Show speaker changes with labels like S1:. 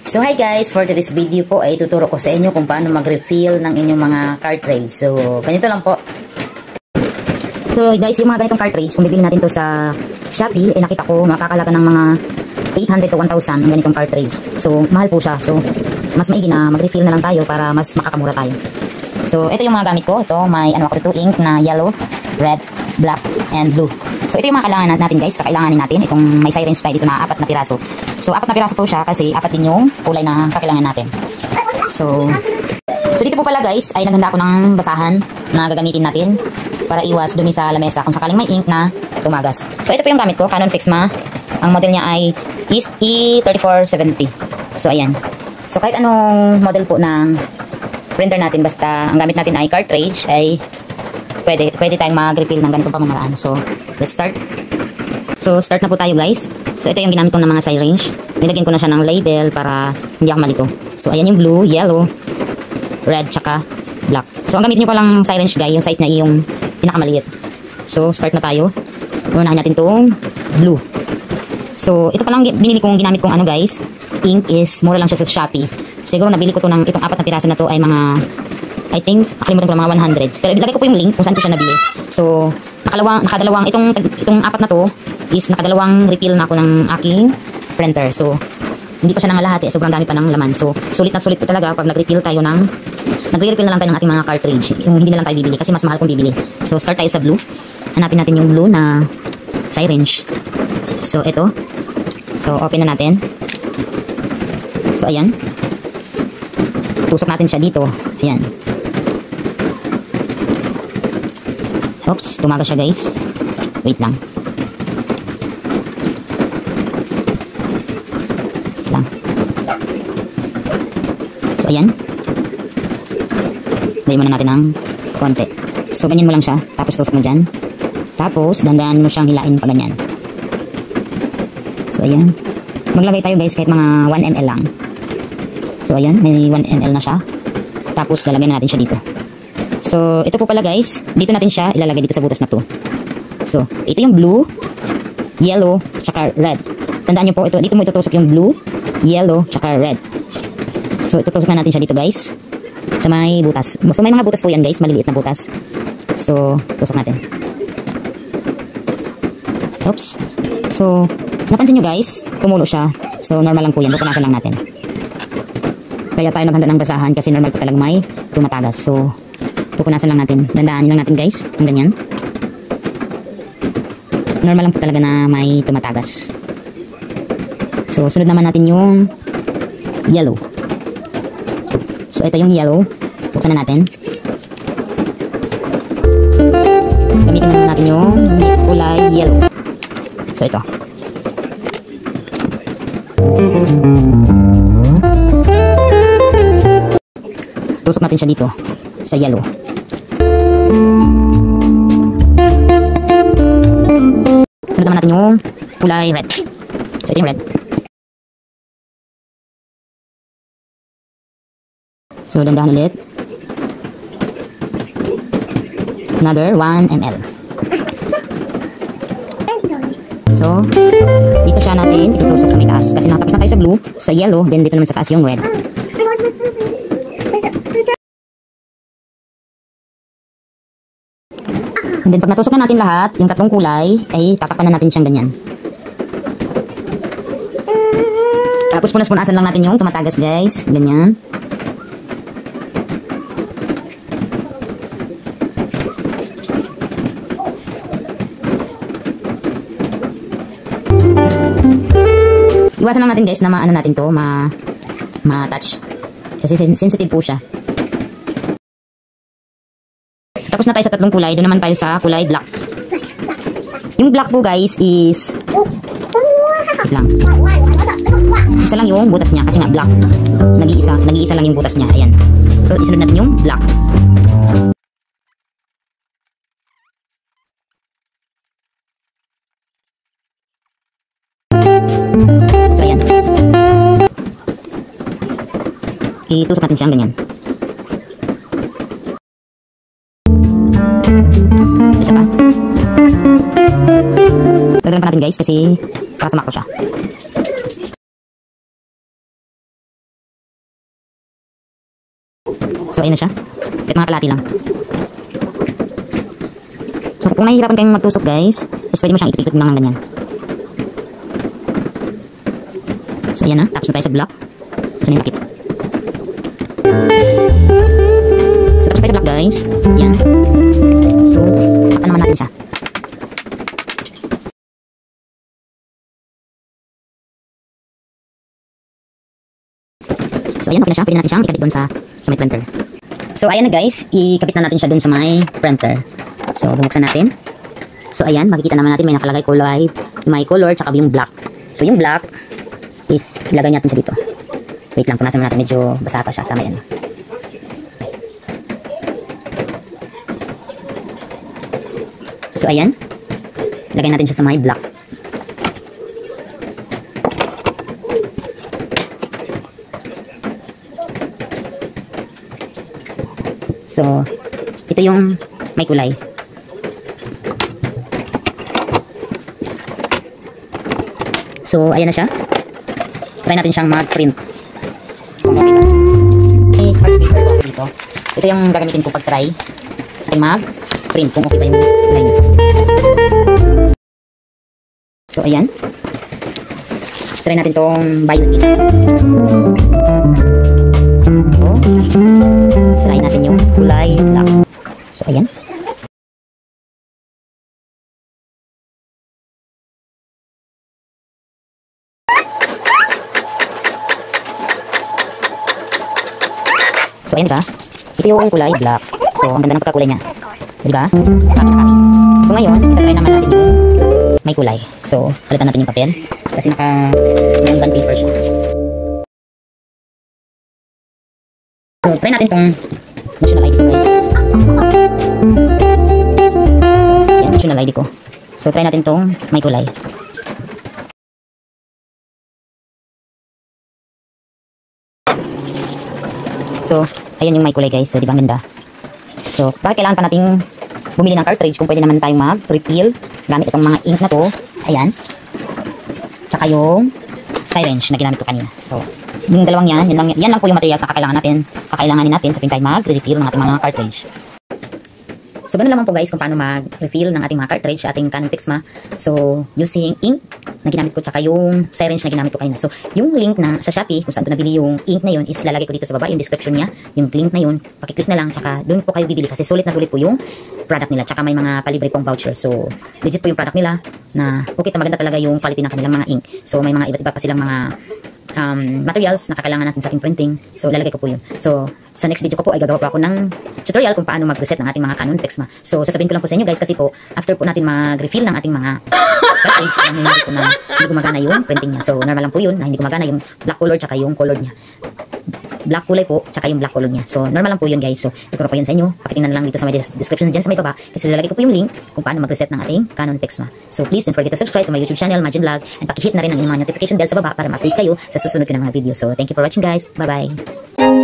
S1: So hi guys, for today's video po ay tuturo ko sa inyo kung paano mag-refill ng inyong mga cartridge. So ganito lang po. So guys, yung mga ganitong cartridge, kung bibili natin to sa Shopee, eh nakita ko makakalaga ng mga 800 to 1,000 ang ganitong cartridge. So mahal po siya. So mas maigi na mag-refill na lang tayo para mas makakamura tayo. So ito yung mga gamit ko. Ito may ano ako dito, ink na yellow, red, black, and blue. So ito yung mga kailangan natin guys, kakailanganin natin. Itong may syringe tayo dito na 4 na piraso. So 4 na piraso po siya kasi 4 din yung kulay na kakailangan natin. So dito po pala guys ay naghanda ako ng basahan na gagamitin natin para iwas dumi sa lamesa kung sakaling may ink na tumagas. So ito po yung gamit ko, Canon Fixma. Ang model niya ay E3470. So ayan. So kahit anong model po ng printer natin, basta ang gamit natin ay cartridge, ay pwede tayong mag-refill ng ganitong pamamaraan. So let's start. So start na po tayo guys. So ito yung ginamit ko ng mga syringe. Nilagyan ko na siya ng label para hindi ako malito. So ayan yung blue, yellow, red, tsaka black. So ang gamit nyo palang syringe guys, yung size na yung pinakamaliit. So start na tayo. Unahin natin tong blue. So ito palang binili kong ginamit kong ano guys, ink is mura lang siya sa Shopee. Siguro nabili ko to ng itong 4 na piraso na to ay mga, I think nakalimutan ko na mga 100. Pero ilagay ko po yung link kung saan ko siya nabili. So nakadalawang itong 4 na to is nakadalawang refill na ako ng aking printer. So hindi pa siya nangalahati, sobrang dami pa ng laman. So sulit na sulit po talaga pag nag-refill tayo ng nagre-refill na lang tayo ng ating mga cartridge. Yung hindi na lang tayo bibili kasi mas mahal kung bibili. So start tayo sa blue. Hanapin natin yung blue na syringe. So ito. So open na natin. So ayan. Tusok natin siya dito. Ayan. Oops, tumagas siya guys. Wait lang. So ayan. Lagyan muna natin ng konti. So ganyan mo lang siya. Tapos tusok mo dyan. Tapos dandahan mo siyang hilain pa ganyan. So ayan. Maglagay tayo guys kahit mga 1 ml lang. So ayan, may 1 ml na siya. Tapos lalagyan natin siya dito. So ito po pala guys, dito natin siya ilalagay dito sa butas na to. So ito yung blue, yellow, tsaka red. Tandaan nyo po, dito mo itutusok yung blue, yellow, tsaka red. So itutusok na natin siya dito guys, sa may butas. So may mga butas po yan guys, maliliit na butas. So tusok natin. Oops. So napansin nyo guys, tumulo siya. So normal lang po yan, pupunasan lang natin. Kaya tayo naghanda ng basahan kasi normal po talaga may tumatagas. So pupunasan lang natin, dandaan lang natin guys, ang ganyan. Normal lang po talaga na may tumatagas. So sunod naman natin yung yellow. So ito yung yellow, buksan na natin. Gamitin na natin yung kulay yellow. So ito. Tusok natin siya dito sa yellow. Sunod naman natin yung kulay red. So ito yung red. So dandahan ulit. Another 1 ml. So dito siya natin itutusok sa may taas kasi nakatapos na tayo sa blue, sa yellow, then dito naman sa taas yung red. And then pag natusok na natin lahat, yung 3 kulay, ay tatakpan na natin siyang ganyan. Tapos punas-punasan lang natin yung tumatagas guys, ganyan. Iwasan lang natin guys na maano natin to, ma-touch. Kasi sensitive po siya. So, tapos na tayo sa 3 kulay, doon naman tayo sa kulay black. Yung black po guys is wait lang. Isa lang yung butas niya kasi nga black. Nag-iisa lang yung butas niya. Ayan. So isunod natin yung black. So ayan. Itusok natin siyang ganyan. So, isa pa. Lagyan pa natin guys kasi para sumakto siya. So, ayun na siya. Kahit mga kalati lang. So, kung nahihirapan kayong magtusok guys, is pwede mo siyang ikot-ikot lang ng ganyan. So, ayan na. Tapos na tayo sa block. Saan yung pakit? So, tapos tayo sa block guys. Yan. So, tapan naman natin siya. So, ayan. Okay na siya. Pwede natin siyang ikabit doon sa may printer. So, ayan na guys. Ikabit na natin siya doon sa may printer. So, bubuksan natin. So, ayan. Makikita naman natin may nakalagay kulay, may color, tsaka yung black. So, yung black is ilagay natin siya dito. Wait lang, punasan mo natin. Medyo basa pa siya sa may ano. So, ayan. Ilagay natin siya sa may black. So, ito yung may kulay. So, ayan na siya. Try natin siyang mag-print. Kung okay ba. May scratch paper po dito. Ito yung gagamitin ko pag-try. At mag-print kung okay ba yung line. So, ayan. Try natin tong biotic. So, try natin yung kulay black. So, ayan. So, ayan ka. Ito yung kulay black. So, ang ganda ng pagkakulay niya. Diba? Kami na kami. So, ngayon, itatry naman natin yung may kulay. So, palitan natin yung papel. Kasi yung bond paper siya. So, try natin tong national ID ko, guys. So, yan, national ID ko. So, try natin tong may kulay. So, ayan yung may kulay guys. So, di ba ang ganda? So, bakit kailangan pa nating bumili ng cartridge kung pwede naman tayong mag-refill gamit itong mga ink na to. Ayan. Tsaka yung syringe na ginamit ko kanina. So, yung dalawang yan lang po yung materials na kakailanganin natin sa tuwing tayo mag-refill ng ating mga cartridge. So, ganun naman po guys kung paano mag-refill ng ating mga cartridge sa ating Canon PIXMA. So, using ink na ginamit ko tsaka yung syringe na ginamit ko kanina. So, yung link na sa Shopee kung saan ko nabili yung ink na yun is lalagay ko dito sa baba, yung description niya. Yung link na yun, pakiclick na lang tsaka doon po kayo bibili kasi sulit na sulit po yung product nila. Tsaka may mga palibre pong voucher. So, legit po yung product nila na okay na maganda talaga yung quality ng kanilang mga ink. So, may mga iba't iba pa silang mga materials na kakailangan natin sa ating printing. So, lalagay ko po yun. So, sa next video ko po ay gagawa po ako ng tutorial kung paano mag-reset ng ating mga Canon PIXMA. So, sasabihin ko lang po sa inyo guys kasi po, after po natin mag-refill ng ating mga cartridge, nangyayari po na hindi gumagana yung printing niya. So, normal lang po yun na hindi gumagana yung black color tsaka yung color niya. Black kulay po, tsaka yung black color niya. So, normal lang po yun guys. So, ito na po yun sa inyo. Pakitingnan lang dito sa may description dyan sa may baba. Kasi lalagay ko po yung link kung paano mag-reset ng ating Canon PIXMA. So, please don't forget to subscribe to my YouTube channel, Majin Vlog, and pakihit na rin ang inyong mga notification bell sa baba para ma-update kayo sa susunod ko ng mga video. So, thank you for watching guys. Bye-bye.